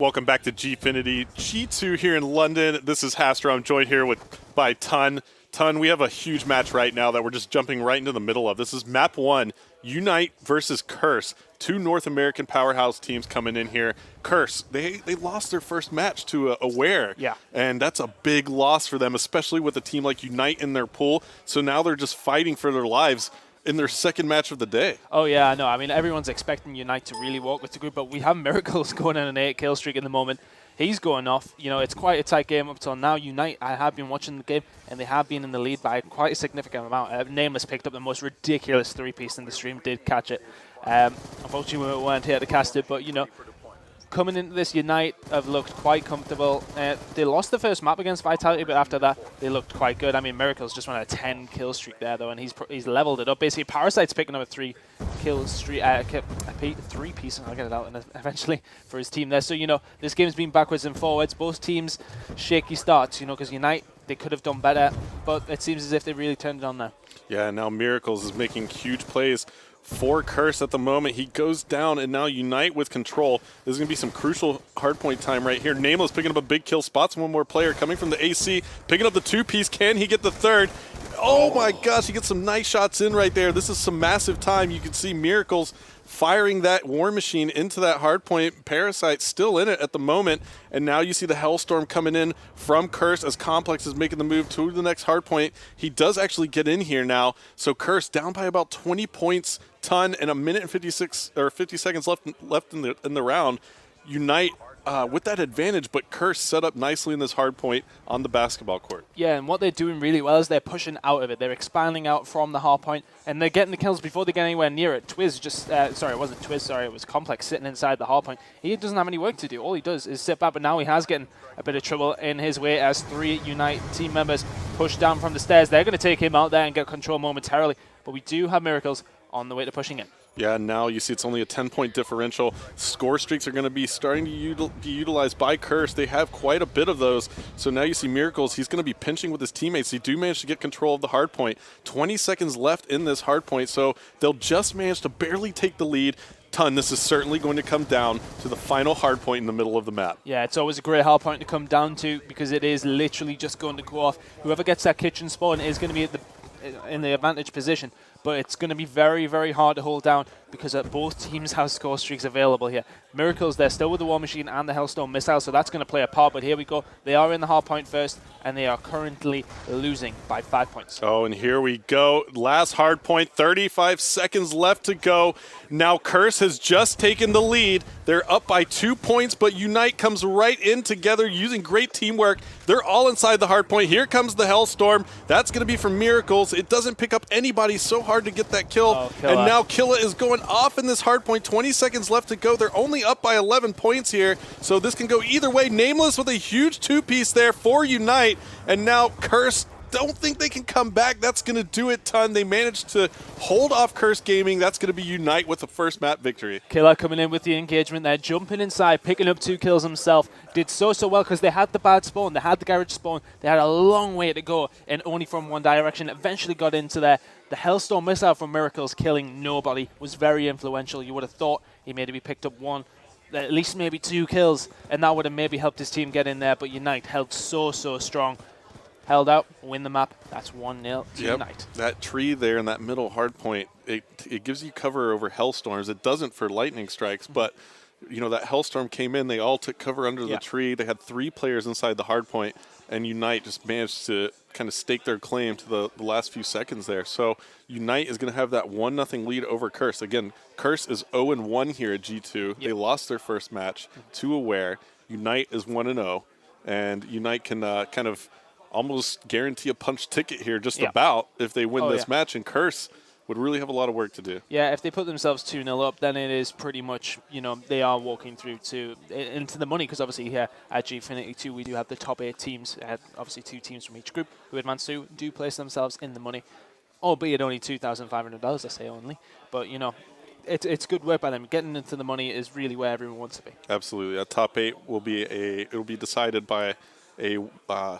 Welcome back to Gfinity G2 here in London. This is Hastro. I'm joined here by Ton. Ton, we have a huge match right now that we're just jumping right into the middle of. This is map 1, Unite versus Curse. Two North American powerhouse teams coming in here. Curse, they lost their first match to Aware. Yeah. And that's a big loss for them, especially with a team like Unite in their pool. So now they're just fighting for their lives in their second match of the day. Oh, yeah, no. I mean, everyone's expecting Unite to really walk with the group, but we have Miracles going on an 8-kill streak in the moment. He's going off. You know, it's quite a tight game up till now. Unite, I have been watching the game, and they have been in the lead by quite a significant amount. Nameless picked up the most ridiculous 3-piece in the stream, did catch it. Unfortunately, we weren't here to cast it, but, you know, coming into this, Unite have looked quite comfortable. They lost the first map against Vitality, but after that, they looked quite good. I mean, Miracles just went a 10-kill streak there, though, and he's leveled it up. Basically, Parasite's picking up a 3-kill streak, 3-piece, I'll get it out eventually, for his team there. So, you know, this game's been backwards and forwards. Both teams, shaky starts, you know, because Unite, they could have done better, but it seems as if they really turned it on now. Yeah, now Miracles is making huge plays for Curse at the moment. He goes down, and now Unite with control. There's going to be some crucial hardpoint time right here. Nameless picking up a big kill. Spots one more player coming from the AC, picking up the 2-piece. Can he get the third? Oh my gosh, he gets some nice shots in right there. This is some massive time. You can see Miracles firing that War Machine into that hardpoint. Parasite still in it at the moment, and now you see the Hellstorm coming in from Curse as Complex is making the move to the next hardpoint. He does actually get in here now, so Curse down by about 20 points, Ton, and a minute and 50 seconds left in the round. Unite with that advantage, but Curse set up nicely in this hardpoint on the basketball court. Yeah, and what they're doing really well is they're pushing out of it. They're expanding out from the hardpoint, and they're getting the kills before they get anywhere near it. Twiz just, sorry, it wasn't Twiz, sorry, it was Complex sitting inside the hardpoint. He doesn't have any work to do. All he does is sit back, but now he has getting a bit of trouble in his way as 3 Unite team members push down from the stairs. They're going to take him out there and get control momentarily, but we do have Miracles on the way to pushing in. Yeah, now you see it's only a 10-point differential. Score streaks are going to be starting to be utilized by Curse. They have quite a bit of those. So now you see Miracles. He's going to be pinching with his teammates. He do manage to get control of the hardpoint. 20 seconds left in this hardpoint, so they'll just manage to barely take the lead. Ton, this is certainly going to come down to the final hardpoint in the middle of the map. Yeah, it's always a great hardpoint to come down to because it is literally just going to go off. Whoever gets that kitchen spawn is going to be in the advantage position. But it's going to be very, very hard to hold down because both teams have score streaks available here. Miracles, they're still with the War Machine and the Hellstone missile, so that's going to play a part. But here we go. They are in the hard point first, and they are currently losing by 5 points. Oh, and here we go. Last hard point, 35 seconds left to go. Now Curse has just taken the lead. They're up by 2 points, but Unite comes right in together using great teamwork. They're all inside the hard point. Here comes the Hellstorm. That's going to be from Miracles. It doesn't pick up anybody, so hard to get that kill. Oh, and now Killa is going off in this hard point. 20 seconds left to go. They're only up by 11 points here, so this can go either way. Nameless with a huge 2-piece there for Unite, and now Curse don't think they can come back. That's going to do it, Ton. They managed to hold off Curse Gaming. That's going to be Unite with the first map victory. Killa coming in with the engagement there, jumping inside, picking up 2 kills himself. Did so well because they had the bad spawn, they had the garage spawn, they had a long way to go and only from one direction. Eventually got into there. The Hellstorm missile from Miracles killing nobody was very influential. You would have thought he maybe picked up 1, at least maybe 2 kills, and that would have maybe helped his team get in there, but Unite held so strong. Held out, win the map. That's 1-0 to Unite. That tree there in that middle hard point, it gives you cover over Hellstorms. It doesn't for lightning strikes, but you know that Hellstorm came in, they all took cover under the tree. They had 3 players inside the hard point, and Unite just managed to kind of stake their claim to the last few seconds there. So Unite is going to have that 1-0 lead over Curse. Again, Curse is 0-1 here at G2. They lost their first match to Aware. Unite is 1-0, and Unite can kind of almost guarantee a punch ticket here just about if they win this match, and Curse would really have a lot of work to do. Yeah, if they put themselves 2-0 up, then it is pretty much, you know, they are walking through into the money, because obviously here at Gfinity 2 we do have the top 8 teams, obviously 2 teams from each group who advance to do place themselves in the money, albeit only $2,500, I say only, but you know, it's good work by them. Getting into the money is really where everyone wants to be. Absolutely. A top 8 will be it'll be decided by a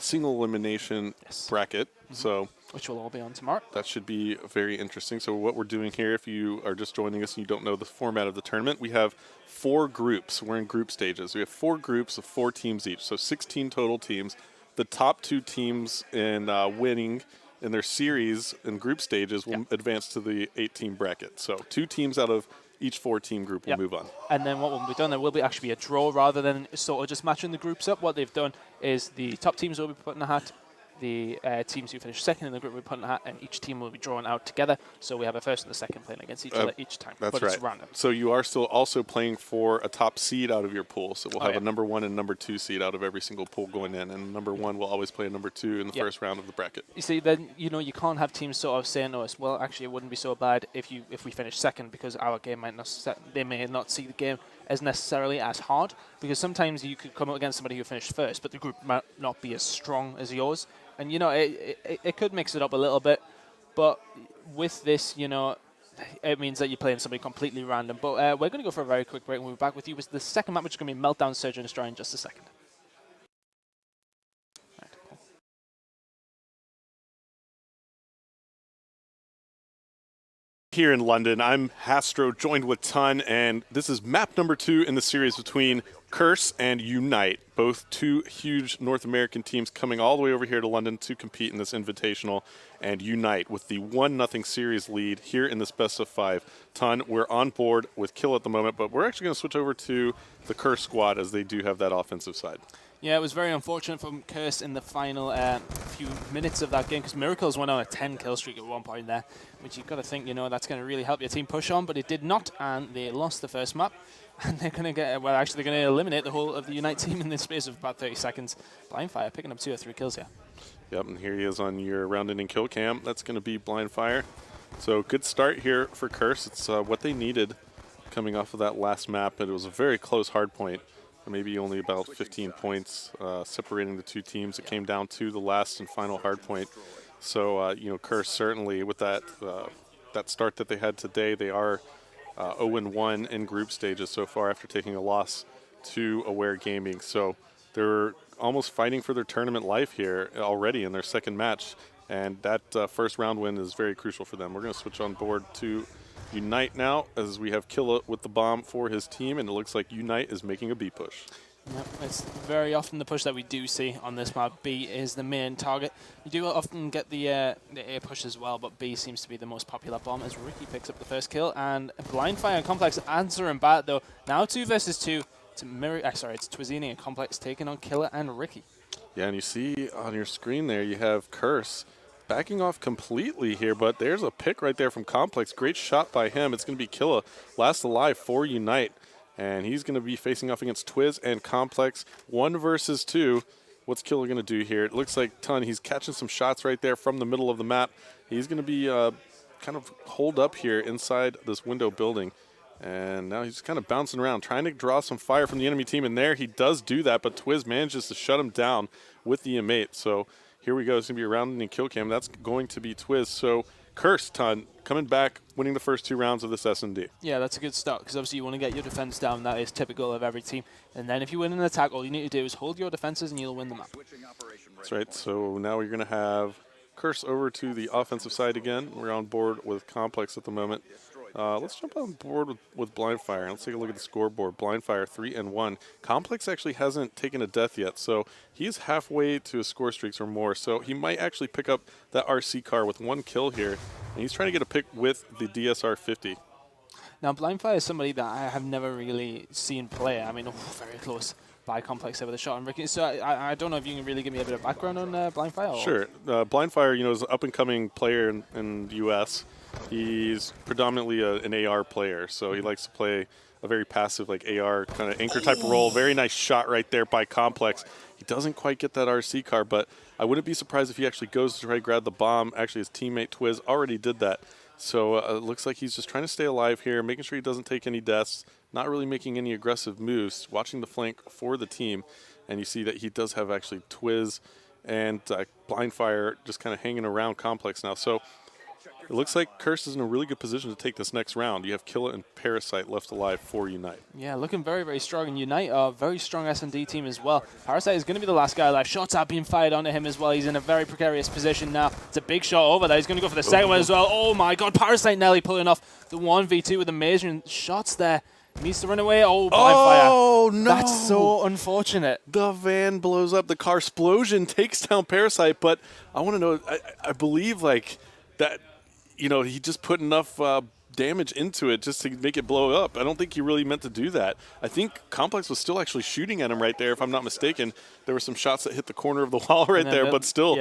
single elimination bracket. So which will all be on tomorrow. That should be very interesting. So what we're doing here, if you are just joining us and you don't know the format of the tournament, we have 4 groups. We're in group stages. We have 4 groups of 4 teams each, so 16 total teams. The top 2 teams in winning in their series in group stages will advance to the 8-team bracket. So 2 teams out of each 4-team group will move on. And then what will be done, there will be actually be a draw rather than sort of just matching the groups up. What they've done is the top teams will be put in a hat. The teams who finish second in the group will be put in a hat, and each team will be drawn out together. So we have a first and a second playing against each other each time. That's but right. It's random. So you are still also playing for a top seed out of your pool. So we'll have a number 1 and number 2 seed out of every single pool going in, and number 1 will always play a number 2 in the first round of the bracket. You see, then you can't have teams sort of saying to us, well, actually, it wouldn't be so bad if we finish second, because our game might not. They may not see the game as necessarily as hard, because sometimes you could come up against somebody who finished first, but the group might not be as strong as yours. And, it could mix it up a little bit. But with this, it means that you're playing somebody completely random. But we're going to go for a very quick break, and we'll be back with you with the second map, which is going to be Meltdown, Surge, and Destroy in just a second. Right, cool. Here in London, I'm Hastro, joined with Ton, and this is map number 2 in the series between Curse and Unite, both 2 huge North American teams coming all the way over here to London to compete in this invitational. And Unite with the 1-0 series lead here in this best of 5. Ton, we're on board with Kill at the moment, but we're actually going to switch over to the Curse squad as they do have that offensive side. Yeah, it was very unfortunate from Curse in the final few minutes of that game, because Miracles went on a 10 kill streak at one point there, which you've got to think, that's going to really help your team push on, but it did not, and they lost the first map. And they're going to they're going to eliminate the whole of the Unite team in the space of about 30 seconds. Blindfire picking up 2 or 3 kills here. Yep, and here he is on your round-ending kill cam. That's going to be Blindfire. So good start here for Curse. It's what they needed coming off of that last map. It was a very close Hardpoint. Maybe only about 15 points separating the 2 teams. It came down to the last and final Hardpoint. So, Curse certainly with that that start that they had today, they are 0-1 in group stages so far after taking a loss to Aware Gaming. So they're almost fighting for their tournament life here already in their second match. And that first round win is very crucial for them. We're going to switch on board to Unite now as we have Killa with the bomb for his team. And it looks like Unite is making a B push. Yep, it's very often the push that we do see on this map. B is the main target. You do often get the A push as well, but B seems to be the most popular bomb as Ricky picks up the first kill. And Blindfire and Complex answering back though. Now 2 versus 2 to it's Twizzini and Complex taking on Killer and Ricky. Yeah, and you see on your screen there you have Curse backing off completely here, but there's a pick right there from Complex. Great shot by him. It's going to be Killa, last alive for Unite. And he's going to be facing off against Twiz and Complex. 1 versus 2. What's Killer going to do here? It looks like Ton, he's catching some shots right there from the middle of the map. He's going to be kind of holed up here inside this window building. And now he's kind of bouncing around, trying to draw some fire from the enemy team. And there he does do that, but Twiz manages to shut him down with the M8. So here we go. It's going to be a round in kill cam. That's going to be Twiz. So Curse, Ton, coming back, winning the first 2 rounds of this S&D. Yeah, that's a good start, because obviously you want to get your defense down. That is typical of every team. And then if you win an attack, all you need to do is hold your defenses and you'll win the map. That's right. So now we're going to have Curse over to the offensive side again. We're on board with Complex at the moment. Let's jump on board with Blindfire. Let's take a look at the scoreboard. Blindfire 3-1. Complex actually hasn't taken a death yet, so he's halfway to his score streaks or more. So he might actually pick up that RC car with 1 kill here, and he's trying to get a pick with the DSR 50. Now, Blindfire is somebody that I have never really seen play. I mean, very close by Complex there with a shot on Ricky. So I don't know if you can really give me a bit of background on Blindfire. Or? Sure. Blindfire, is an up-and-coming player in the U.S. He's predominantly an AR player, so he likes to play a very passive, AR kind of anchor type role. Very nice shot right there by Complex. He doesn't quite get that RC car, but I wouldn't be surprised if he actually goes to try to grab the bomb. Actually, his teammate Twiz already did that. So it looks like he's just trying to stay alive here, making sure he doesn't take any deaths, not really making any aggressive moves, watching the flank for the team. And you see that he does have actually Twiz and Blindfire just kind of hanging around Complex now. So it looks like Curse is in a really good position to take this next round. You have Killa and Parasite left alive for Unite. Yeah, looking very, very strong. And Unite are a very strong S&D team as well. Parasite is going to be the last guy alive. Shots are being fired onto him as well. He's in a very precarious position now. It's a big shot over there. He's going to go for the second one as well. Oh my god, Parasite nearly pulling off the 1v2 with amazing shots there. He needs to run away. Oh, blind fire. Oh, no. That's so unfortunate. The van blows up. The car explosion takes down Parasite, but I want to know, I believe like that, he just put enough damage into it just to make it blow up. I don't think he really meant to do that. I think Complex was still actually shooting at him right there, if I'm not mistaken. There were some shots that hit the corner of the wall right there, but still,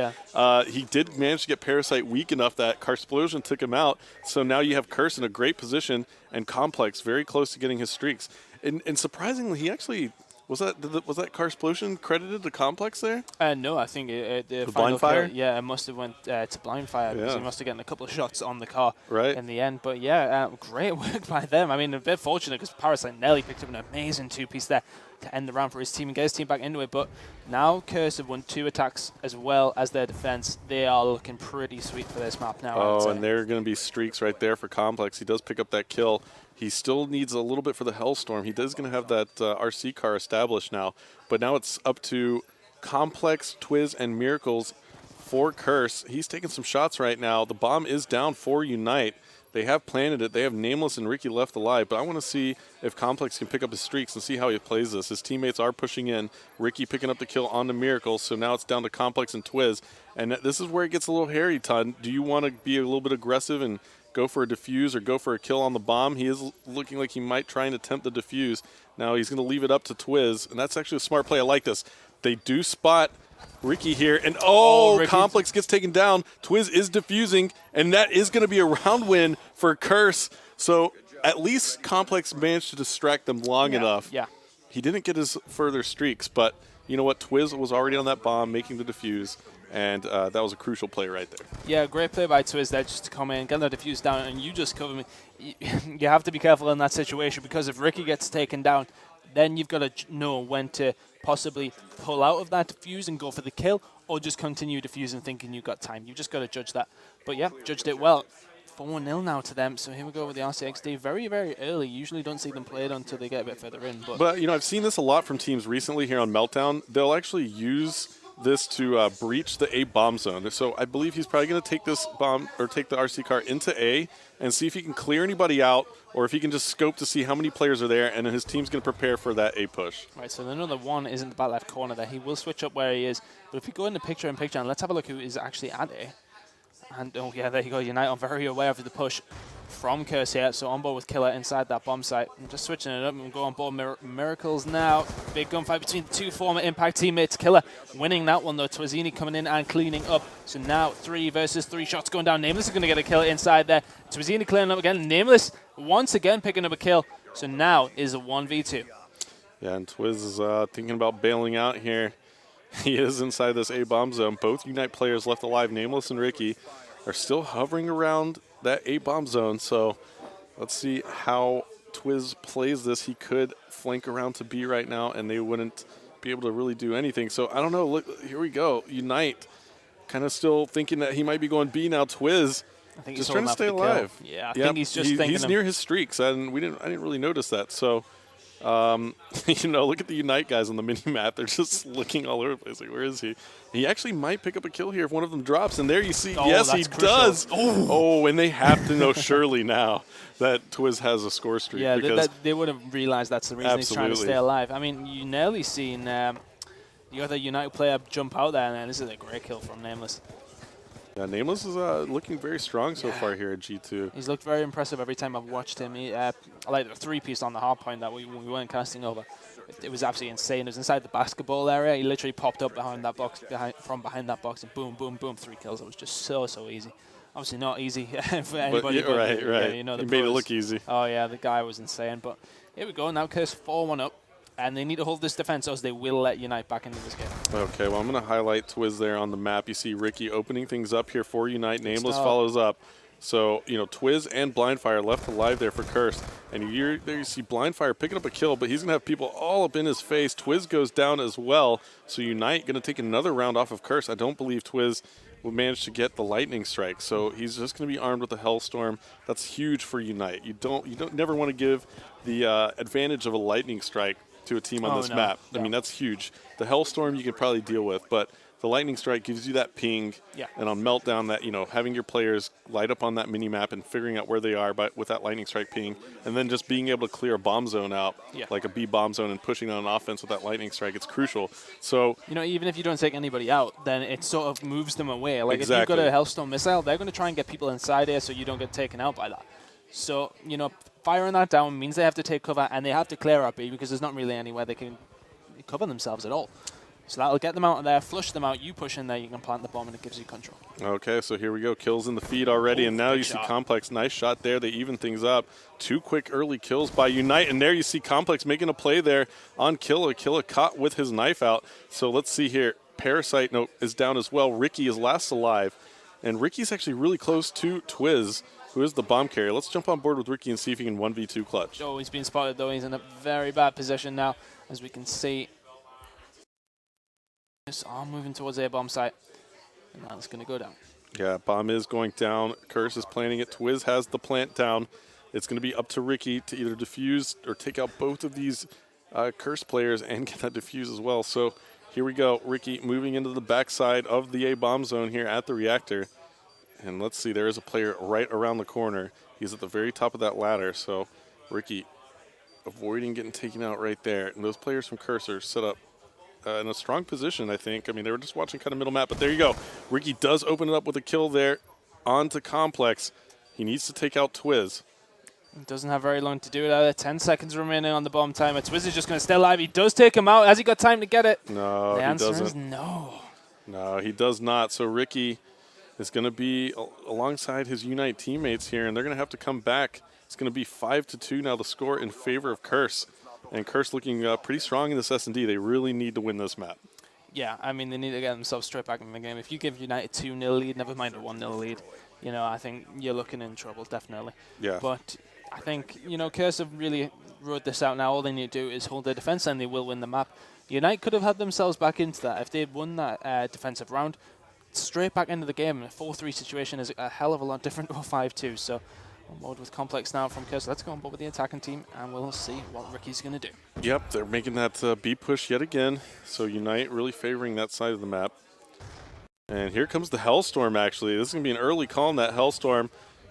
he did manage to get Parasite weak enough that car explosion took him out. So now you have Curse in a great position and Complex very close to getting his streaks. And surprisingly, he actually... Was that car explosion credited to Complex there? No, I think the blind fire? Kill, yeah, it must have went to blind fire because he must have gotten a couple of shots on the car in the end. But yeah, great work by them. I mean, a bit fortunate because Parasite Nelly picked up an amazing 2-piece there to end the round for his team and get his team back into it. But now Curse have won 2 attacks as well as their defense. They are looking pretty sweet for this map now. Oh, and there are going to be streaks right there for Complex. He does pick up that kill. He still needs a little bit for the Hellstorm. He is going to have that RC car established now. But now it's up to Complex, Twiz, and Miracles for Curse. He's taking some shots right now. The bomb is down for Unite. They have planted it. They have Nameless and Ricky left alive. But I want to see if Complex can pick up his streaks and see how he plays this. His teammates are pushing in. Ricky picking up the kill on the Miracles. So now it's down to Complex and Twiz. And this is where it gets a little hairy, Todd. Do you want to be a little bit aggressive and go for a defuse or go for a kill on the bomb? He is looking like he might try and attempt the defuse. Now he's going to leave it up to Twiz, and that's actually a smart play. I like this. They do spot Ricky here, and Complex gets taken down. Twiz is defusing, and that is going to be a round win for Curse. So at least Complex managed to distract them long enough. Yeah. He didn't get his further streaks, but you know what? Twiz was already on that bomb making the defuse. And that was a crucial play right there. Yeah, great play by Twiz there just to come in, get the defuse down, and you just cover me. You have to be careful in that situation because if Ricky gets taken down, then you've got to know when to possibly pull out of that defuse and go for the kill, or just continue defusing thinking you've got time. You've just got to judge that. But yeah, judged it well. 4-0 now to them, so here we go with the RCXD. Very, very early. Usually don't see them play it until they get a bit further in. But I've seen this a lot from teams recently here on Meltdown. They'll actually use this to breach the A bomb zone. So I believe he's probably going to take this bomb or take the RC car into A and see if he can clear anybody out or if he can just scope to see how many players are there, and then his team's going to prepare for that A push. Right, so another one is in the back left corner there. He will switch up where he is. But if we go into picture-in-picture, and let's have a look who is actually at A. And, oh yeah, there you go. Unite are very aware of the push from Curse here. So on board with Killer inside that bomb site. I'm just switching it up and we'll go on board Miracles now. Big gunfight between the 2 former Impact teammates. Killer winning that one though. Twizzini coming in and cleaning up. So now 3 versus 3 shots going down. Nameless is going to get a kill inside there. Twizzini clearing up again. Nameless once again picking up a kill. So now is a 1v2. Yeah, and Twiz is thinking about bailing out here. He is inside this A bomb zone. Both Unite players left alive, Nameless and Ricky, are still hovering around that A bomb zone. So let's see how Twiz plays this. He could flank around to B right now, and they wouldn't be able to really do anything. So I don't know. Look, here we go. Unite kind of still thinking that he might be going B now. Twiz I think just trying to stay alive. Yeah, I think he's just thinking he's near his streaks, and I didn't really notice that. So. Look at the Unite guys on the mini-map. They're just looking all over the place. Like, where is he? He actually might pick up a kill here if one of them drops. And there you see, yes, he does. Oh, and they have to know surely now that Twiz has a score streak. Yeah, they would have realized that's the reason he's trying to stay alive. I mean, you nearly seen the other Unite player jump out there, and this is a great kill from Nameless. Yeah, Nameless is looking very strong so far here at G2. He's looked very impressive every time I've watched him. I like the 3-piece on the Hardpoint that we weren't casting over. It was absolutely insane. It was inside the basketball area. He literally popped up behind that box, from behind that box, and boom, boom, boom, 3 kills. It was just so easy. Obviously not easy for anybody. But right. Yeah, He made it look easy. Oh yeah, the guy was insane. But here we go. Now Curse 4-1 up. And they need to hold this defense, else they will let Unite back into this game. Okay, well, I'm going to highlight Twiz there on the map. You see Ricky opening things up here for Unite. Nameless follows up. So, Twiz and Blindfire left alive there for Curse. And there you see Blindfire picking up a kill, but he's going to have people all up in his face. Twiz goes down as well. So Unite going to take another round off of Curse. I don't believe Twiz will manage to get the lightning strike. So he's just going to be armed with the Hellstorm. That's huge for Unite. You don't never want to give the advantage of a lightning strike to a team on this map. I mean, that's huge. The Hellstorm you can probably deal with, but the lightning strike gives you that ping, and on Meltdown, that having your players light up on that mini map and figuring out where they are, but with that lightning strike ping, and then just being able to clear a bomb zone out, like a B bomb zone, and pushing on offense with that lightning strike, it's crucial. So even if you don't take anybody out, then it sort of moves them away. Like if you've got a Hellstorm missile, they're going to try and get people inside here so you don't get taken out by that. So firing that down means they have to take cover and they have to clear up B because there's not really anywhere they can cover themselves at all. So that'll get them out of there, flush them out, you push in there, you can plant the bomb, and it gives you control. Okay, so here we go. Kills in the feed already, and now you see Complex. Nice shot there. They even things up. 2 quick early kills by Unite, and there you see Complex making a play there on Killa. Killa caught with his knife out. So let's see here. Parasite is down as well. Ricky is last alive, and Ricky's actually really close to Twiz, who is the bomb carrier. Let's jump on board with Ricky and see if he can 1v2 clutch. Oh, he's been spotted, though. He's in a very bad position now, as we can see. Are moving towards A bomb site, and that's going to go down. Yeah, bomb is going down. Curse is planting it. Twiz has the plant down. It's going to be up to Ricky to either defuse or take out both of these Curse players and get that defuse as well. So here we go. Ricky moving into the backside of the A bomb zone here at the reactor. And let's see, there is a player right around the corner. He's at the very top of that ladder. So Ricky avoiding getting taken out right there. And those players from Curse are set up in a strong position, I think. I mean, they were just watching kind of middle map, but there you go. Ricky does open it up with a kill there onto Complex. He needs to take out Twiz. He doesn't have very long to do it either. 10 seconds remaining on the bomb timer. Twiz is just going to stay alive. He does take him out. Has he got time to get it? No, the answer he doesn't. Is no. No, he does not. So Ricky is going to be alongside his Unite teammates here, and they're going to have to come back. It's going to be 5-2 now, the score in favor of Curse. And Curse looking pretty strong in this S&D. They really need to win this map. Yeah, I mean, they need to get themselves straight back in the game. If you give United 2-0 lead, never mind a 1-0 lead, I think you're looking in trouble, definitely. Yeah. But I think, Curse have really wrote this out now. All they need to do is hold their defense, and they will win the map. United could have had themselves back into that. If they'd won that defensive round, straight back into the game. A 4-3 situation is a hell of a lot different to a 5-2. So on board with Complex now from Curse. Let's go on board with the attacking team, and we'll see what Ricky's going to do. Yep, they're making that B push yet again. So Unite really favoring that side of the map. And here comes the Hellstorm, actually. This is going to be an early call on that Hellstorm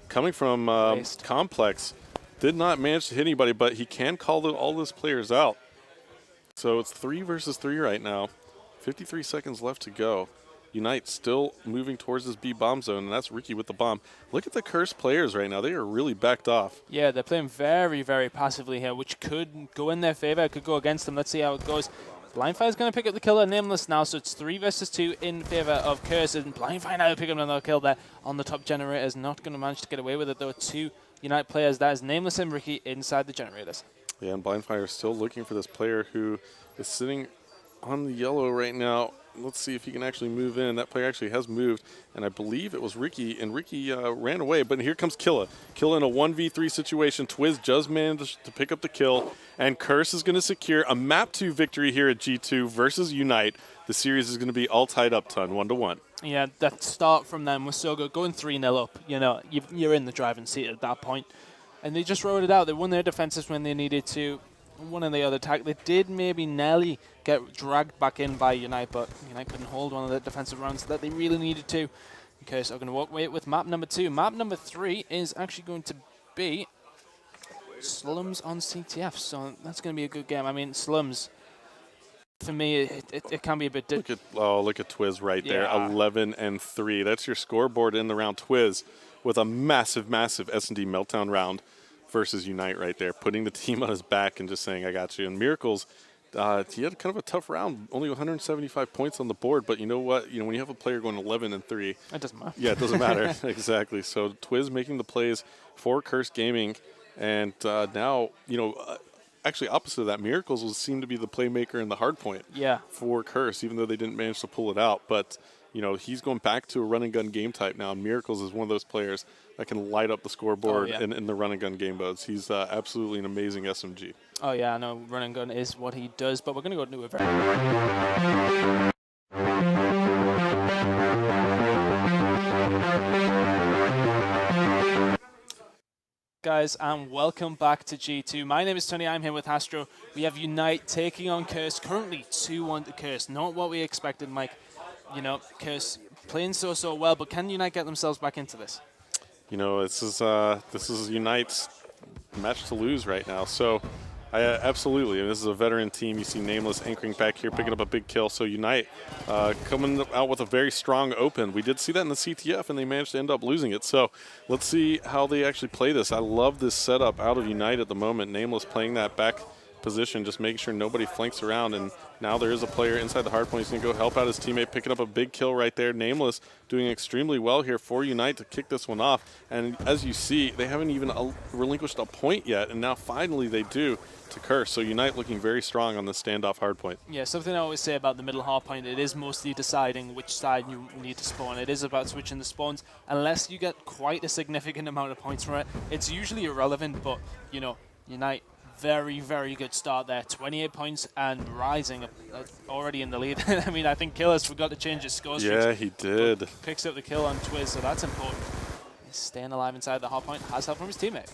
coming from Complex. Did not manage to hit anybody, but he can call all his players out. So it's 3 versus 3 right now. 53 seconds left to go. Unite still moving towards this B bomb zone, and that's Ricky with the bomb. Look at the Curse players right now. They are really backed off. Yeah, they're playing very, very passively here, which could go in their favor. It could go against them. Let's see how it goes. Blindfire's going to pick up the killer, Nameless now, so it's 3 versus 2 in favor of Curse, and Blindfire now pick up another kill there on the top generators. Not going to manage to get away with it, though. 2 Unite players. That is Nameless and Ricky inside the generators. Yeah, and Blindfire is still looking for this player who is sitting on the yellow right now. Let's see if he can actually move in. That player actually has moved, and I believe it was Ricky, and Ricky ran away. But here comes Killa. Killa in a 1v3 situation. Twiz just managed to pick up the kill, and Curse is going to secure a map 2 victory here at G2 versus Unite. The series is going to be all tied up, Ton, 1-1. Yeah, that start from them was so good. Going 3-0 up, you're in the driving seat at that point. And they just rode it out. They won their defenses when they needed to. One of the other attack, they did maybe nearly get dragged back in by Unite, but Unite couldn't hold one of the defensive rounds that they really needed to. Okay, so I'm going to walk away with map number 2. Map number 3 is actually going to be Slums on CTF, so that's going to be a good game. I mean, Slums, for me, it can be a bit different. Look at Twiz right there, 11-3. That's your scoreboard in the round. Twiz with a massive, massive S&D meltdown round versus Unite right there, putting the team on his back and just saying, I got you. And Miracles, he had kind of a tough round, only 175 points on the board, but you know what? When you have a player going 11-3. It doesn't matter. Yeah, it doesn't matter. Exactly. So Twiz making the plays for Curse Gaming, and now, actually opposite of that, Miracles will seem to be the playmaker in the Hardpoint for Curse, even though they didn't manage to pull it out. But he's going back to a run-and-gun game type now, and Miracles is one of those players that can light up the scoreboard in the run-and-gun game modes. He's absolutely an amazing SMG. Oh, yeah, I know run-and-gun is what he does, but we're going to go to a very... guys, and welcome back to G2. My name is Tony. I'm here with Astro. We have Unite taking on Curse. Currently 2-1 to Curse. Not what we expected, Mike. You know, Curse playing so well, but can Unite get themselves back into this? You know, this is Unite's match to lose right now. So, absolutely. And this is a veteran team. You see Nameless anchoring back here, picking up a big kill. So Unite coming out with a very strong open. We did see that in the CTF, and they managed to end up losing it. So let's see how they actually play this. I love this setup out of Unite at the moment. Nameless playing that back position, just making sure nobody flanks around. And now there is a player inside the hardpoint. He's going to go help out his teammate, picking up a big kill right there. Nameless doing extremely well here for Unite to kick this one off. And as you see, they haven't even relinquished a point yet, and now finally they do to Curse. So Unite looking very strong on the standoff hardpoint. Yeah, something I always say about the middle hardpoint, it is mostly deciding which side you need to spawn. It is about switching the spawns. Unless you get quite a significant amount of points from it, it's usually irrelevant, but, you know, Unite, very, very good start there. 28 points and rising, already in the lead. I mean, I think Killer's forgot to change his score streaks. Yeah, he did. Picks up the kill on Twiz, so that's important. He's staying alive inside the hardpoint, has help from his teammate.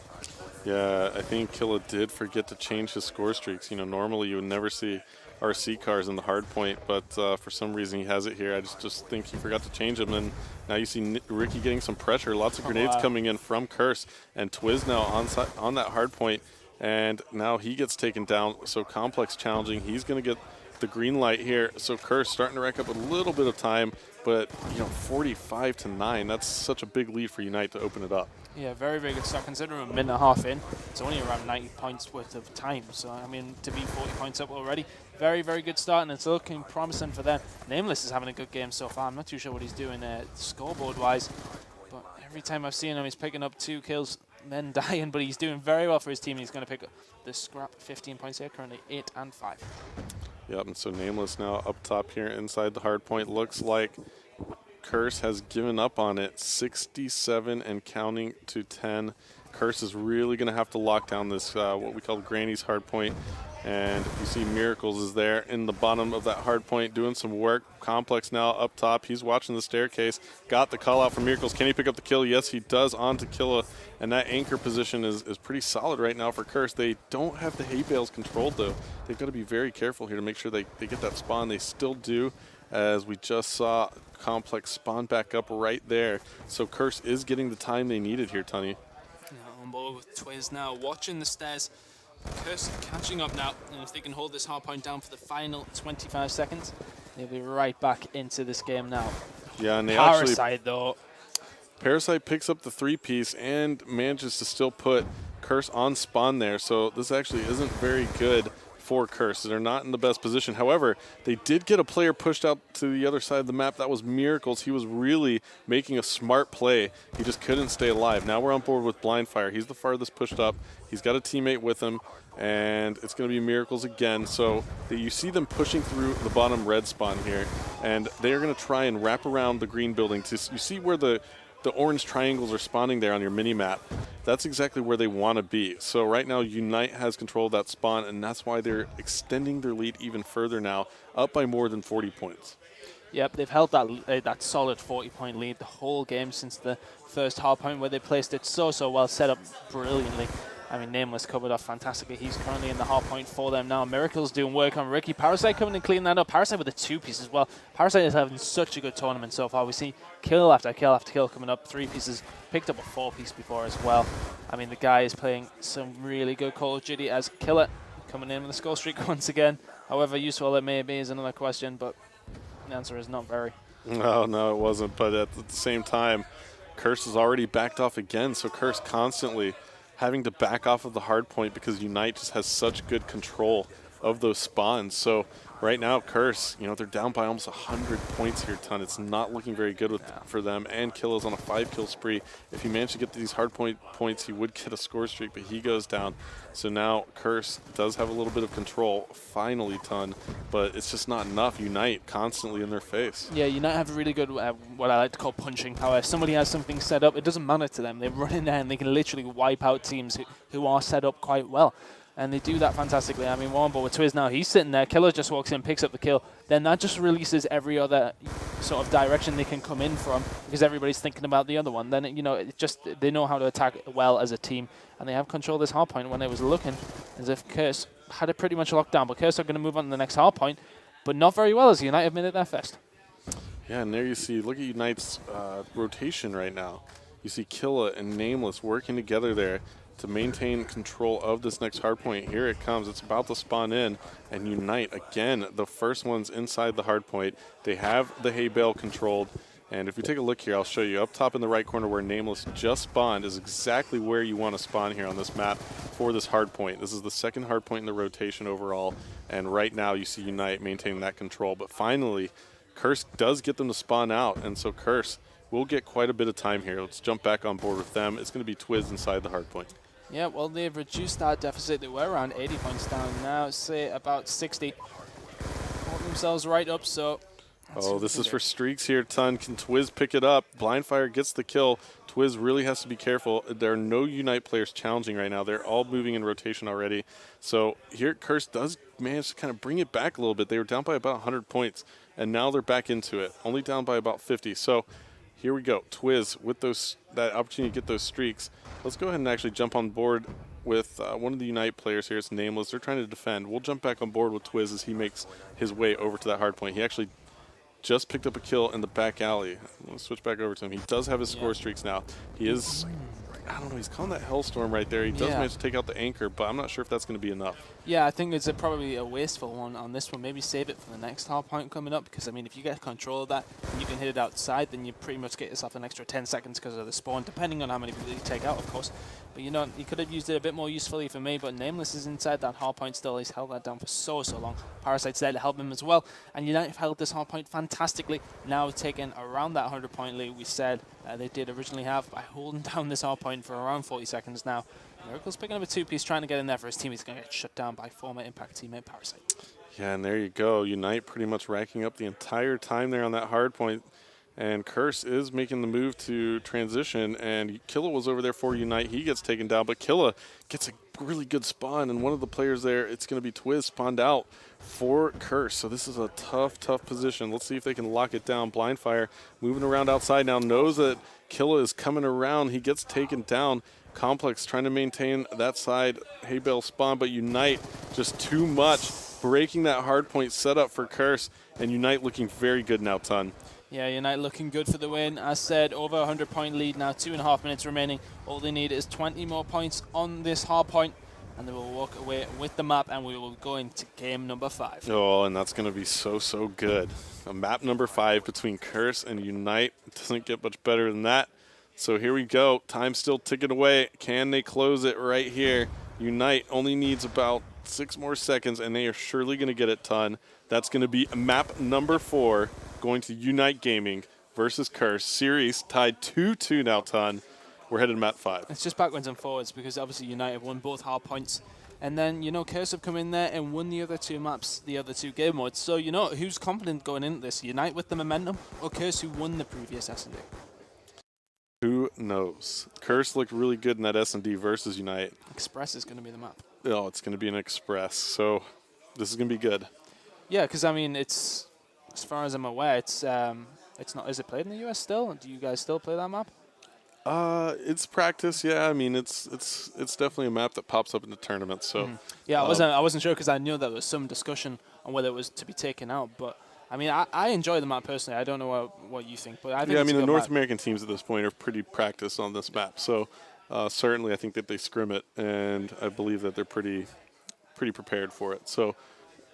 Yeah, I think Killa did forget to change his score streaks. You know, normally you would never see RC cars in the hard point, but for some reason he has it here. I just think he forgot to change them, and now you see Ricky getting some pressure. Lots of grenades coming in from Curse, and Twiz now on that hard point, and now he gets taken down. So Complex challenging. He's going to get the green light here. So Curse starting to rack up a little bit of time, but you know, 45-9. That's such a big lead for Unite to open it up. Yeah, very, very good start. Considering a minute and a half in, it's only around 90 points worth of time. So, I mean, to be 40 points up already, very, very good start, and it's looking promising for them. Nameless is having a good game so far. I'm not too sure what he's doing scoreboard-wise, but every time I've seen him, he's picking up 2 kills, men dying, but he's doing very well for his team. He's going to pick up the scrap 15 points here, currently 8 and 5. Yep, and so Nameless now up top here inside the hard point. Looks like Curse has given up on it, 67 and counting to 10. Curse is really going to have to lock down this, what we call Granny's hard point. And you see Miracles is there in the bottom of that hard point doing some work. Complex now up top. He's watching the staircase. Got the call out from Miracles. Can he pick up the kill? Yes, he does, on to Killa. And that anchor position is pretty solid right now for Curse. They don't have the hay bales controlled, though. They've got to be very careful here to make sure they get that spawn. They still do, as we just saw Complex spawn back up right there. So Curse is getting the time they needed here, Tunney. On board with Twiz now, watching the stairs. Curse catching up now, and if they can hold this hard point down for the final 25 seconds, they'll be right back into this game now. Yeah, and they Parasite, though. Parasite picks up the 3-piece and manages to still put Curse on spawn there, so this actually isn't very good for Curse. They're not in the best position. However, they did get a player pushed out to the other side of the map. That was Miracles. He was really making a smart play. He just couldn't stay alive. Now we're on board with Blindfire. He's the farthest pushed up. He's got a teammate with him, and it's going to be Miracles again. So you see them pushing through the bottom red spawn here, and they're going to try and wrap around the green building. You see where the orange triangles are spawning there on your mini-map. That's exactly where they want to be. So right now, Unite has control of that spawn, and that's why they're extending their lead even further now, up by more than 40 points. Yep, they've held that solid 40-point lead the whole game since the first hard point, where they placed it so well, set up brilliantly. I mean, Nameless covered off fantastically. He's currently in the hard point for them now. Miracle's doing work on Ricky. Parasite coming and cleaning that up. Parasite with a 2-piece as well. Parasite is having such a good tournament so far. We see kill after kill after kill coming up. 3 pieces. Picked up a 4-piece before as well. I mean, the guy is playing some really good Call of Duty as Killer coming in with a score streak once again. However useful it may be is another question, but the answer is not very. No, it wasn't. But at the same time, Curse has already backed off again. So Curse constantly having to back off of the hard point because Unite just has such good control of those spawns. So right now, Curse, you know, they're down by almost 100 points here, Ton. It's not looking very good for them. And Killa's on a 5-kill spree. If he managed to get these hard points, he would get a score streak, but he goes down. So now Curse does have a little bit of control, finally, Ton, but it's just not enough. Unite constantly in their face. Yeah, Unite have a really good, what I like to call punching power. If somebody has something set up, it doesn't matter to them. They run in there and they can literally wipe out teams who are set up quite well. And they do that fantastically. I mean, Wombo with Twiz now, he's sitting there. Killer just walks in, picks up the kill. Then that just releases every other sort of direction they can come in from because everybody's thinking about the other one. Then, you know, it just they know how to attack well as a team. And they have control of this hard point when it was looking as if Curse had it pretty much locked down. But Curse are going to move on to the next hard point, but not very well as Unite have made it there first. Yeah, and there you see, look at Unite's rotation right now. You see Killa and Nameless working together there to maintain control of this next hardpoint. Here it comes. It's about to spawn in, and Unite, again, the first ones inside the hardpoint. They have the hay bale controlled, and if you take a look here, I'll show you. Up top in the right corner where Nameless just spawned is exactly where you want to spawn here on this map for this hardpoint. This is the second hardpoint in the rotation overall, and right now you see Unite maintaining that control. But finally, Curse does get them to spawn out, and so Curse will get quite a bit of time here. Let's jump back on board with them. It's going to be Twiz inside the hardpoint. Yeah, well, they've reduced that deficit. They were around 80 points down. Now, say about 60. Hold themselves right up, so... Oh, this is for streaks here, Ton. Can Twiz pick it up? Blindfire gets the kill. Twiz really has to be careful. There are no Unite players challenging right now. They're all moving in rotation already. So here, Curse does manage to kind of bring it back a little bit. They were down by about 100 points, and now they're back into it, only down by about 50. So here we go. Twiz with that opportunity to get those streaks. Let's go ahead and actually jump on board with one of the Unite players here. It's Nameless. They're trying to defend. We'll jump back on board with Twiz as he makes his way over to that hard point. He actually just picked up a kill in the back alley. Let's switch back over to him. He does have his score streaks now. He is, I don't know, he's calling that Hellstorm right there. He does manage to take out the anchor, but I'm not sure if that's going to be enough. Yeah, I think it's probably a wasteful one on this one. Maybe save it for the next hard point coming up, because, I mean, if you get control of that and you can hit it outside, then you pretty much get yourself an extra 10 seconds because of the spawn, depending on how many people you take out, of course. But, you know, you could have used it a bit more usefully for me, but Nameless is inside that hard point still. He's held that down for so long. Parasite's there to help him as well. And United have held this hard point fantastically. Now taking around that 100-point lead we said they did originally have by holding down this hard point for around 40 seconds now. Miracle's picking up a two-piece, trying to get in there for his team. He's going to get shut down by former Impact teammate Parasite. Yeah, and there you go. Unite pretty much racking up the entire time there on that hard point. And Curse is making the move to transition, and Killa was over there for Unite. He gets taken down, but Killa gets a really good spawn, and one of the players there, it's going to be Twiz, spawned out for Curse. So this is a tough position. Let's see if they can lock it down. Blindfire moving around outside now, knows that Killa is coming around. He gets taken down. Complex trying to maintain that side hay bale spawn, but Unite just too much, breaking that hard point setup for Curse, and Unite looking very good now, Ton. Yeah, Unite looking good for the win. As said, over 100-point lead now, 2.5 minutes remaining. All they need is 20 more points on this hard point, and they will walk away with the map, and we will go into game number 5. Oh, and that's going to be so good. A map number 5 between Curse and Unite. It doesn't get much better than that. So here we go. Time's still ticking away. Can they close it right here? Unite only needs about 6 more seconds, and they are surely going to get it, Ton. That's going to be map number 4, going to Unite Gaming versus Curse. Series tied 2-2 now, Ton. We're headed to map 5. It's just backwards and forwards because obviously Unite have won both hard points. And then, you know, Curse have come in there and won the other 2 maps, the other 2 game modes. So, you know, who's confident going into this? Unite with the momentum or Curse who won the previous S&D? Who knows? Curse looked really good in that S&D versus Unite. Express is going to be the map. Oh, it's going to be an Express. So this is going to be good. Yeah, because, I mean, it's, as far as I'm aware, it's not, is it played in the US still? Do you guys still play that map? It's practice, yeah. I mean, it's definitely a map that pops up in the tournament. So yeah, I wasn't sure because I knew there was some discussion on whether it was to be taken out. But I mean, I enjoy the map personally. I don't know what you think, but I think yeah. I mean, the North map. American teams at this point are pretty practiced on this map. So certainly, I think that they scrim it, and I believe that they're pretty prepared for it. So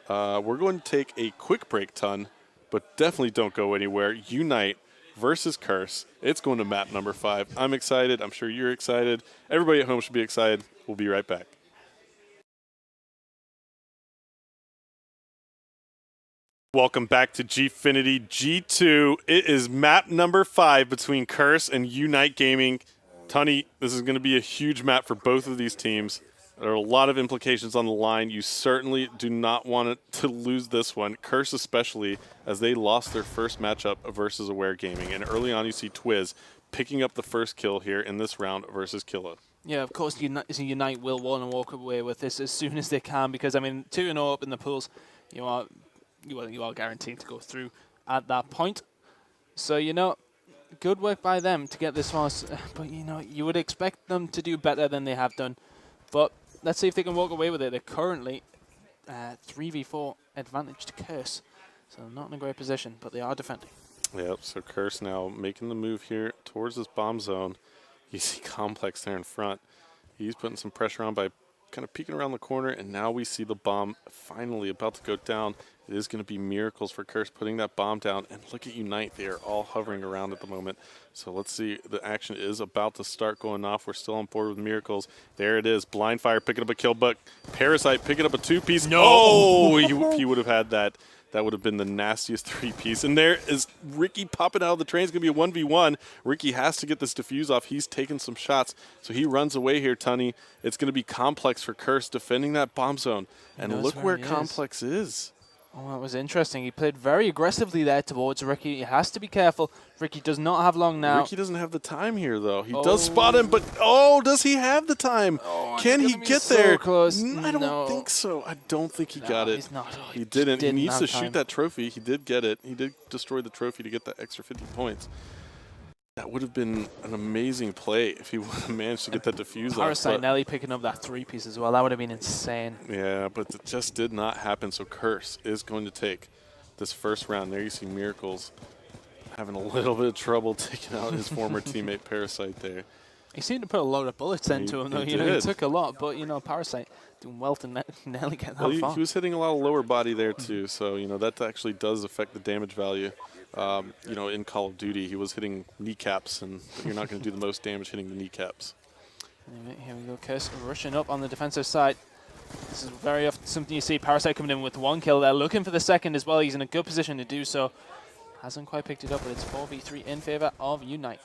we're going to take a quick break, Ton, but definitely don't go anywhere. Unite versus Curse. It's going to map number 5. I'm excited. I'm sure you're excited. Everybody at home should be excited. We'll be right back. Welcome back to Gfinity G2. It is map number 5 between Curse and Unite Gaming. Tunny, this is going to be a huge map for both of these teams. There are a lot of implications on the line. You certainly do not want it to lose this one. Curse especially, as they lost their first matchup versus Aware Gaming. And early on you see Twiz picking up the first kill here in this round versus Killa. Yeah, of course, Unite will want to walk away with this as soon as they can because, I mean, 2-0 up in the pools, you are guaranteed to go through at that point. So, good work by them to get this far. But, you would expect them to do better than they have done. But let's see if they can walk away with it. They're currently 3v4 advantage to Curse. So not in a great position, but they are defending. Yep, so Curse now making the move here towards this bomb zone. You see Complex there in front. He's putting some pressure on by kind of peeking around the corner, and now we see the bomb finally about to go down. It is going to be Miracles for Curse putting that bomb down, and look at Unite. They are all hovering around at the moment. So let's see. The action is about to start going off. We're still on board with Miracles. There it is. Blind Fire picking up a kill, but Parasite picking up a 2-piece. No! Oh, he would have had that. That would have been the nastiest 3-piece. And there is Ricky popping out of the train. It's going to be a 1v1. Ricky has to get this defuse off. He's taking some shots. So he runs away here, Tunny. It's going to be Complex for Curse defending that bomb zone. And look where Complex is. Oh, that was interesting. He played very aggressively there towards Ricky. He has to be careful. Ricky does not have long now. Ricky doesn't have the time here, though. He does spot him, but does he have the time? Can he get there? Close. I don't think so. I don't think he got it. He's not. He didn't. He needs to time. shoot that trophy. He did get it. He did destroy the trophy to get that extra 50 points. That would have been an amazing play if he would have managed to get that defuse off. Parasite Nelly picking up that 3-piece as well. That would have been insane. Yeah, but it just did not happen. So Curse is going to take this first round. There you see Miracles having a little bit of trouble taking out his former teammate Parasite there. He seemed to put a load of bullets into him, though. He took a lot, but Parasite doing well to Nelly get that far. He was hitting a lot of lower body there too, so that actually does affect the damage value. In Call of Duty, he was hitting kneecaps, and you're not going to do the most damage hitting the kneecaps. Here we go, Curse rushing up on the defensive side. This is very often something you see. Parasite coming in with 1 kill there, looking for the second as well. He's in a good position to do so. Hasn't quite picked it up, but it's 4v3 in favor of Unite.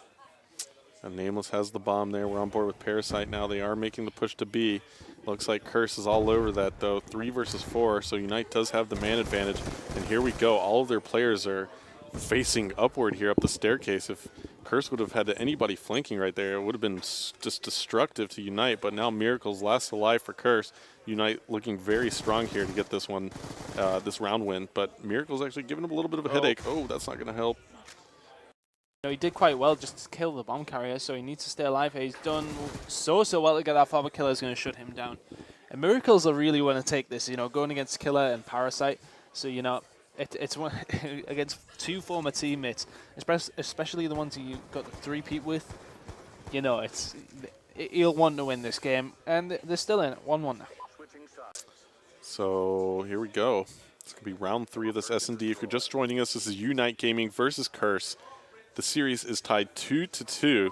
And Nameless has the bomb there. We're on board with Parasite now. They are making the push to B. Looks like Curse is all over that, though. 3 versus 4, so Unite does have the man advantage. And here we go. All of their players are facing upward here up the staircase. If Curse would have had anybody flanking right there, it would have been just destructive to Unite. But now Miracles last alive for Curse. Unite looking very strong here to get this one, this round win. But Miracles actually giving him a little bit of a headache. Oh, that's not going to help. He did quite well just to kill the bomb carrier, so he needs to stay alive here. He's done so well to get that far, but Killer is going to shut him down. And Miracles will really want to take this, going against Killer and Parasite. So, it's one against 2 former teammates, especially the ones you got the 3-peat with. He'll want to win this game, and they're still in it, 1-1 now. So here we go. It's going to be round 3 of this S&D. If you're just joining us, this is Unite Gaming versus Curse. The series is tied 2-2.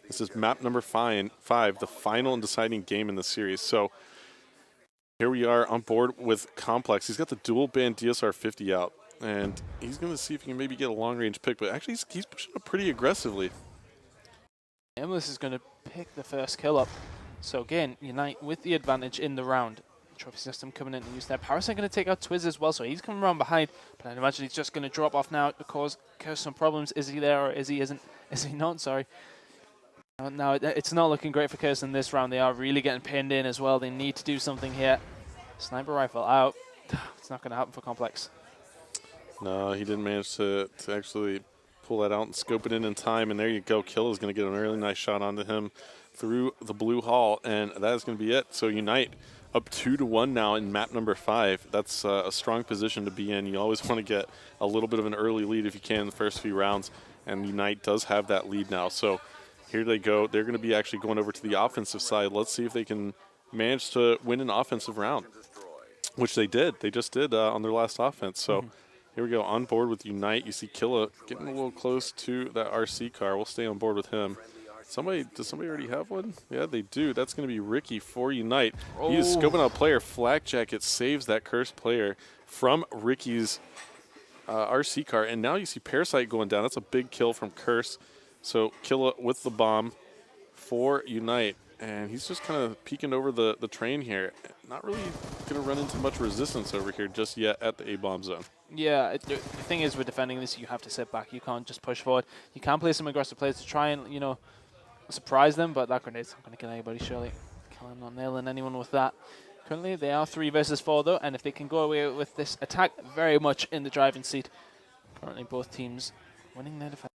This is map number 5, the final and deciding game in the series. So here we are on board with Complex. He's got the dual band DSR 50 out, and he's going to see if he can maybe get a long range pick, but actually he's pushing up pretty aggressively. Nameless is going to pick the first kill up. So again, Unite with the advantage in the round. Trophy system coming in and use that. Parasite going to take out Twiz as well, so he's coming around behind. But I imagine he's just going to drop off now to cause Curse some problems. Is he there or is he isn't? Is he not? Sorry. Now it's not looking great for Curse in this round. They are really getting pinned in as well. They need to do something here. Sniper rifle out. It's not going to happen for Complex. No, he didn't manage to actually pull that out and scope it in time. And there you go. Kill is going to get a really nice shot onto him through the blue hall. And that is going to be it. So Unite up 2-1 now in map number 5. That's a strong position to be in. You always want to get a little bit of an early lead if you can in the first few rounds. And Unite does have that lead now. So here they go. They're going to be actually going over to the offensive side. Let's see if they can manage to win an offensive round, which they did. They just did on their last offense. So here we go. On board with Unite. You see Killa getting a little close to that RC car. We'll stay on board with him. Does somebody already have one? Yeah, they do. That's going to be Ricky for Unite. He is scoping out a player. Flak Jacket saves that cursed player from Ricky's RC car. And now you see Parasite going down. That's a big kill from Curse. So Killa with the bomb for Unite. And he's just kind of peeking over the train here. Not really going to run into much resistance over here just yet at the A-bomb zone. Yeah, the thing is with defending this, you have to sit back. You can't just push forward. You can play some aggressive plays to try and, surprise them, but that grenade's not going to kill anybody, surely. I'm not nailing anyone with that. Currently, they are 3 versus 4, though, and if they can go away with this attack, very much in the driving seat. Currently, both teams winning their defense.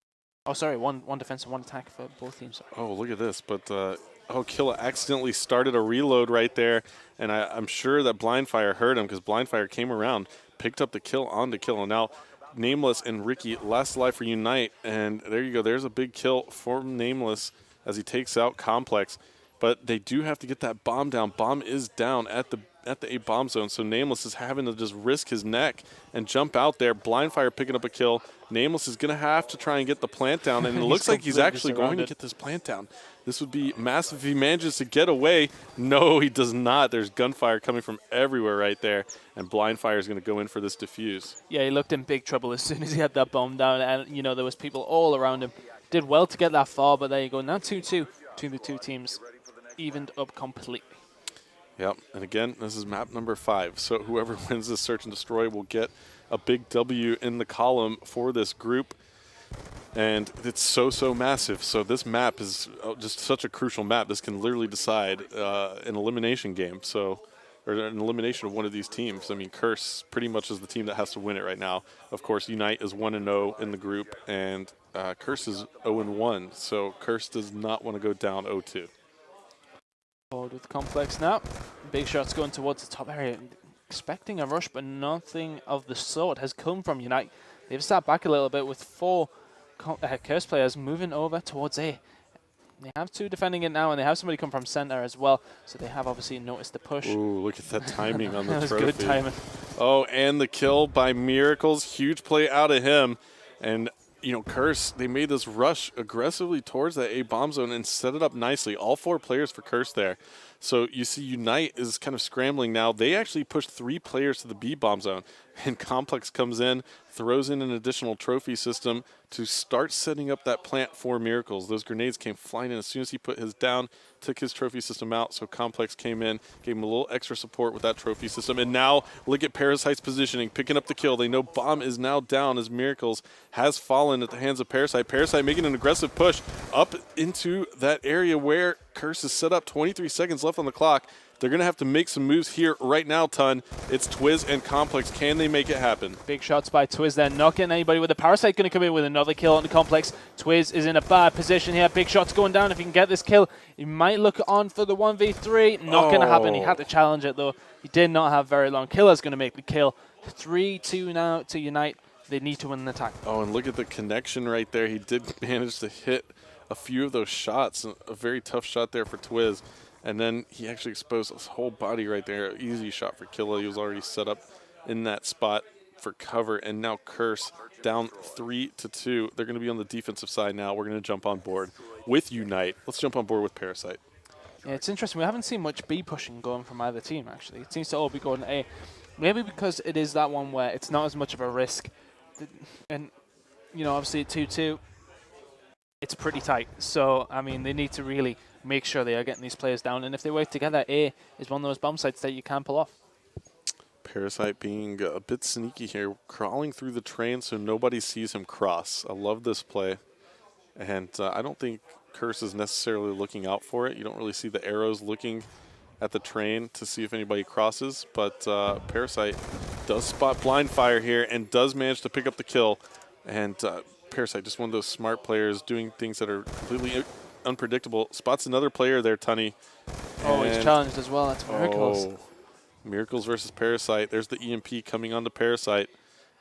Oh, sorry, one defense and 1 attack for both teams. Sorry. Oh, look at this. But, Killa accidentally started a reload right there, and I'm sure that Blindfire heard him because Blindfire came around, picked up the kill onto Killa. Now, Nameless and Ricky last alive for Unite, and there you go. There's a big kill for Nameless as he takes out Complex. But they do have to get that bomb down. Bomb is down at the A bomb zone, so Nameless is having to just risk his neck and jump out there. Blindfire picking up a kill. Nameless is going to have to try and get the plant down, and it looks like he's actually going to get this plant down. This would be massive if he manages to get away. No, he does not. There's gunfire coming from everywhere right there, and Blindfire is going to go in for this defuse. Yeah, he looked in big trouble as soon as he had that bomb down, and, you know, there was people all around him. Did well to get that far, but there you go. Now 2-2 between the 2 teams. Evened up completely. Yep, and again, this is map number 5. So whoever wins this search and destroy will get a big W in the column for this group. And it's so massive. So this map is just such a crucial map. This can literally decide an elimination game. So, or an elimination of one of these teams. I mean, Curse pretty much is the team that has to win it right now. Of course, Unite is 1-0 in the group, and Curse is 0-1. So Curse does not want to go down 0-2. Forward with Complex now. Big shots going towards the top area. Expecting a rush, but nothing of the sort has come from Unite. They've sat back a little bit with 4 Curse players moving over towards A. They have 2 defending it now, and they have somebody come from center as well. So they have obviously noticed the push. Ooh, look at that timing on the that trophy. was good timing. Oh, and the kill by Miracles. Huge play out of him. And you know, Curse, they made this rush aggressively towards that A bomb zone and set it up nicely. All 4 players for Curse there. So you see Unite is kind of scrambling now. They actually pushed 3 players to the B bomb zone. And Complex comes in, throws in an additional trophy system to start setting up that plant for Miracles. Those grenades came flying in as soon as he put his down, took his trophy system out. So Complex came in, gave him a little extra support with that trophy system. And now look at Parasite's positioning, picking up the kill. They know Bomb is now down as Miracles has fallen at the hands of Parasite. Parasite making an aggressive push up into that area where Curse is set up. 23 seconds left on the clock. They're going to have to make some moves here right now, Ton. It's Twiz and Complex. Can they make it happen? Big shots by Twiz there, not getting anybody with the Parasite. Going to come in with another kill on the Complex. Twiz is in a bad position here. Big shots going down. If he can get this kill, he might look on for the 1v3. Not going to happen. He had to challenge it, though. He did not have very long. Killer's going to make the kill. 3-2 now to Unite. They need to win an attack. Oh, and look at the connection right there. He did manage to hit a few of those shots. A very tough shot there for Twiz. And then he actually exposed his whole body right there. Easy shot for Killa. He was already set up in that spot for cover. And now Curse down 3-2. They're going to be on the defensive side now. We're going to jump on board with Unite. Let's jump on board with Parasite. Yeah, it's interesting. We haven't seen much B pushing going from either team, actually. It seems to all be going to A. Maybe because it is that one where it's not as much of a risk. And, you know, obviously at 2-2, it's pretty tight. So, I mean, they need to really make sure they are getting these players down. And if they work together, A is one of those bomb sites that you can pull off. Parasite being a bit sneaky here, crawling through the train so nobody sees him cross. I love this play. And I don't think Curse is necessarily looking out for it. You don't really see the arrows looking at the train to see if anybody crosses. But Parasite does spot Blindfire here and does manage to pick up the kill. And Parasite, just one of those smart players doing things that are completely unpredictable. Spots another player there, Tunny. Oh, he's challenged as well. That's Miracles. Oh, Miracles versus Parasite. There's the EMP coming on to Parasite.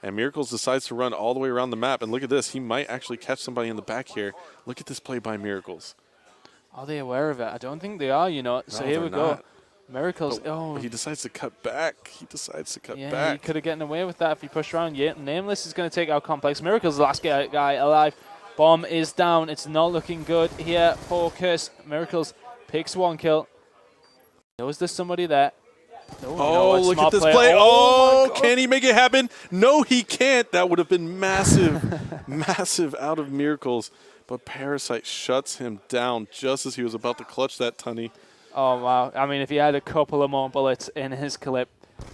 And Miracles decides to run all the way around the map. And look at this. He might actually catch somebody in the back here. Look at this play by Miracles. Are they aware of it? I don't think they are, you know. So here we go. Miracles. Oh, he decides to cut back. He decides to cut back. Yeah, he could have gotten away with that if he pushed around. Yeah, Nameless is going to take out Complex. Miracles, the last guy alive. Bomb is down. It's not looking good here for Curse. Miracles picks 1 kill. Knows there's somebody there. Oh, look at this play. Oh, can he make it happen? No, he can't. That would have been massive, massive out of Miracles. But Parasite shuts him down just as he was about to clutch that Tunny. Oh, wow. I mean, if he had a couple of more bullets in his clip,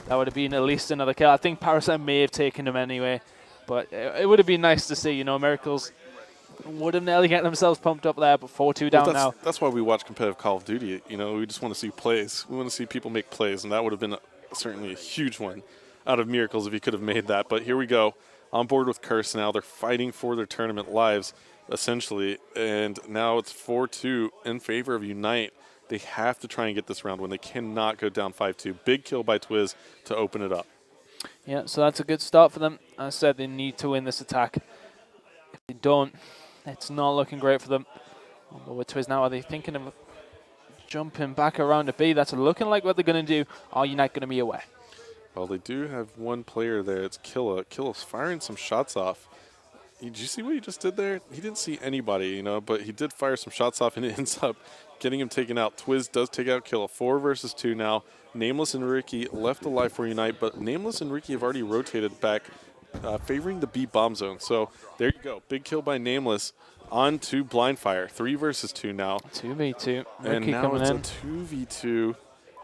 that would have been at least another kill. I think Parasite may have taken him anyway. But it would have been nice to see, you know, Miracles would have nearly get themselves pumped up there, but 4-2 down now. That's why we watch competitive Call of Duty. You know, we just want to see plays. We want to see people make plays, and that would have been certainly a huge one out of Miracles if he could have made that. But here we go. On board with Curse now. They're fighting for their tournament lives, essentially. And now it's 4-2 in favor of Unite. They have to try and get this round win. They cannot go down 5-2. Big kill by Twiz to open it up. Yeah, so that's a good start for them. As I said, they need to win this attack. If they don't, it's not looking great for them. But with Twiz now, are they thinking of jumping back around to B? That's looking like what they're going to do. Are Unite going to be away? Well, they do have one player there. It's Killa. Killa's firing some shots off. Did you see what he just did there? He didn't see anybody, you know, but he did fire some shots off, and it ends up getting him taken out. Twiz does take out Killa. 4 versus 2 now. Nameless and Ricky left alive for Unite, but Nameless and Ricky have already rotated back, favoring the B bomb zone. So there you go. Big kill by Nameless on to Blind Fire. 3 versus 2 now. 2v2. Ricky and now coming it's in. a 2v2.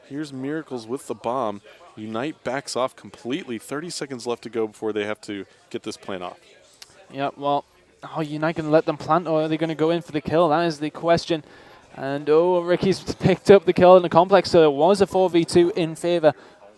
Here's Miracles with the bomb. Unite backs off completely. 30 seconds left to go before they have to get this plan off. Yeah, well, are Unite going to let them plant, or are they going to go in for the kill? That is the question. And, oh, Ricky's picked up the kill in the complex, so it was a 4v2 in favor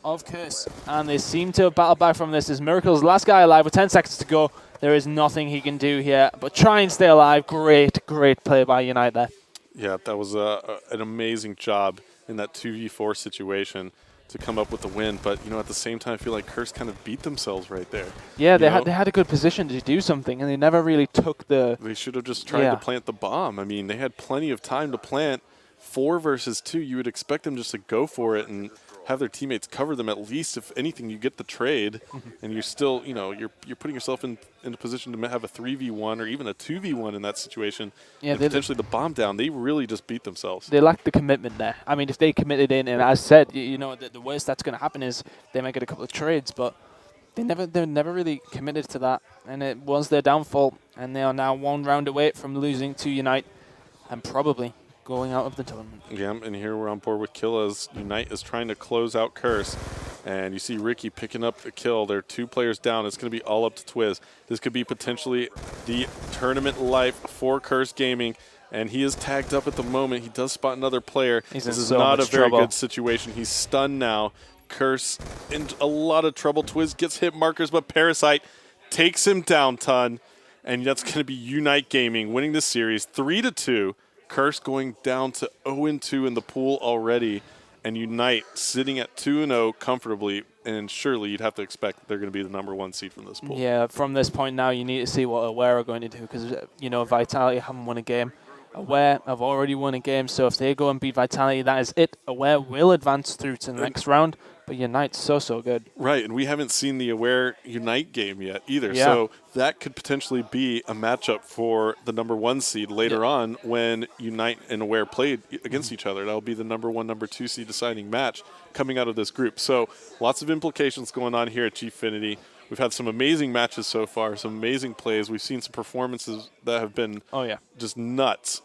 of Curse. And they seem to have battled back from this. As Miracle's last guy alive with 10 seconds to go. There is nothing he can do here, but try and stay alive. Great, great play by Unite there. Yeah, that was an amazing job in that 2v4 situation to come up with the win. But, you know, at the same time, I feel like Curse kind of beat themselves right there. Yeah, they had a good position to do something, and they never really took the... They should have just tried to plant the bomb. I mean, they had plenty of time to plant. 4 versus 2, you would expect them just to go for it and have their teammates cover them. At least, if anything, you get the trade, and you're still, you know, you're putting yourself in a position to have a 3v1 or even a 2v1 in that situation. Yeah, and potentially the bomb down. They really just beat themselves. They lacked the commitment there. I mean, if they committed in, and as said, you know, the worst that's going to happen is they might get a couple of trades, but they're never really committed to that, and it was their downfall. And they are now 1 round away from losing to Unite, and probably going out of the tournament. Yeah, and here we're on board with Killa as Unite is trying to close out Curse. And you see Ricky picking up a kill. There are 2 players down. It's going to be all up to Twiz. This could be potentially the tournament life for Curse Gaming. And he is tagged up at the moment. He does spot another player. This is not a very good situation. He's stunned now. Curse in a lot of trouble. Twiz gets hit markers, but Parasite takes him down, ton. And that's going to be Unite Gaming winning this series 3-2. Curse going down to 0-2 in the pool already, and Unite sitting at 2-0 comfortably, and surely you'd have to expect that they're going to be the #1 seed from this pool. Yeah, from this point now, you need to see what Aware are going to do, because, you know, Vitality haven't won a game. Aware have already won a game, so if they go and beat Vitality, that is it. Aware will advance through to the next round, but Unite's so good. Right, and we haven't seen the Aware Unite game yet either, yeah. So that could potentially be a matchup for the #1 seed later on when Unite and Aware play against each other. That'll be the #1, #2 seed deciding match coming out of this group. So lots of implications going on here at Gfinity. We've had some amazing matches so far, some amazing plays. We've seen some performances that have been just nuts.